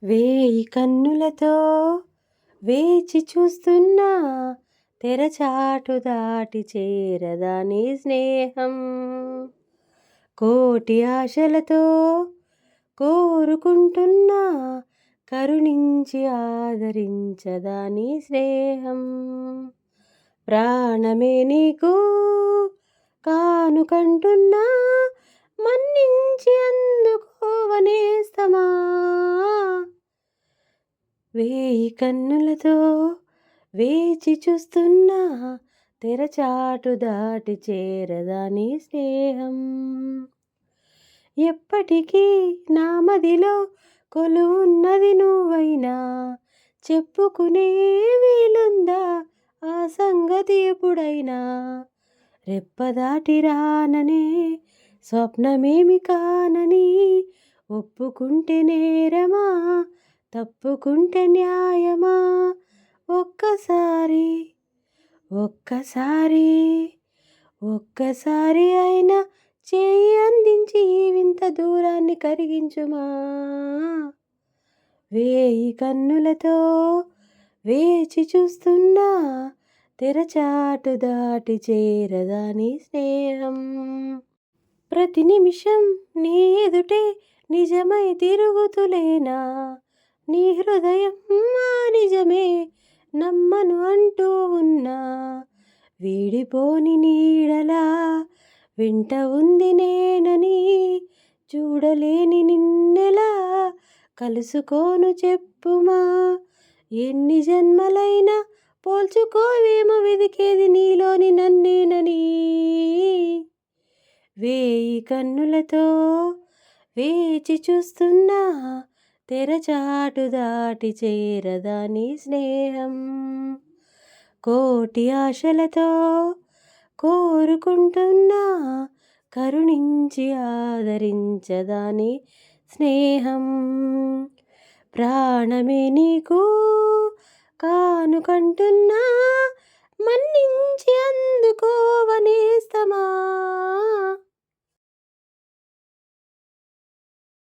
వేయి కన్నులతో వేచి చూస్తున్నా తెరచాటు దాటి చేరదా నీ స్నేహం. కోటి ఆశలతో కోరుకుంటున్నా కరుణించి ఆదరించదా నీ స్నేహం. ప్రాణమే నీకు కానుకంటున్నా మన్నించి అందుకోవనేస్తమా. వేయి కన్నులతో వేచి చూస్తున్నా తెరచాటు దాటి చేరదా నీ స్నేహం. ఎప్పటికీ నా మదిలో కొలువున్నది నువ్వైనా చెప్పుకునే వీలుందా ఆ సంగతి ఎప్పుడైనా. రెప్పదాటి రాననే స్వప్నమేమి కానని ఒప్పుకుంటే నేరమా తప్పుకుంటే న్యాయమా. ఒక్కసారి ఒక్కసారి ఒక్కసారి అయినా చేయి అందించి ఈ వింత దూరాన్ని కరిగించుమా. వేయి కన్నులతో వేచి చూస్తున్నా తెరచాటు దాటి చేరదా నీ స్నేహం. ప్రతి నిమిషం నీ ఎదుటే నిజమై తిరుగుతులేనా నీ హృదయం ఆ నిజమే నమ్మను అంటూ ఉన్నా. వీడిపోని నీడలా వెంట ఉంది నేనని చూడలేని నిన్నెలా కలుసుకోను చెప్పుమా. ఎన్ని జన్మలైనా పోల్చుకోవేమో వెదికేది నీలోని నన్నేనని. వేయి కన్నులతో వేచి చూస్తున్నా తెరచాటు దాటి చేరదా నీ స్నేహం. కోటి ఆశలతో కోరుకుంటున్నా కరుణించి ఆదరించదా నీ స్నేహం. ప్రాణమే నీకు కానుకంటున్నా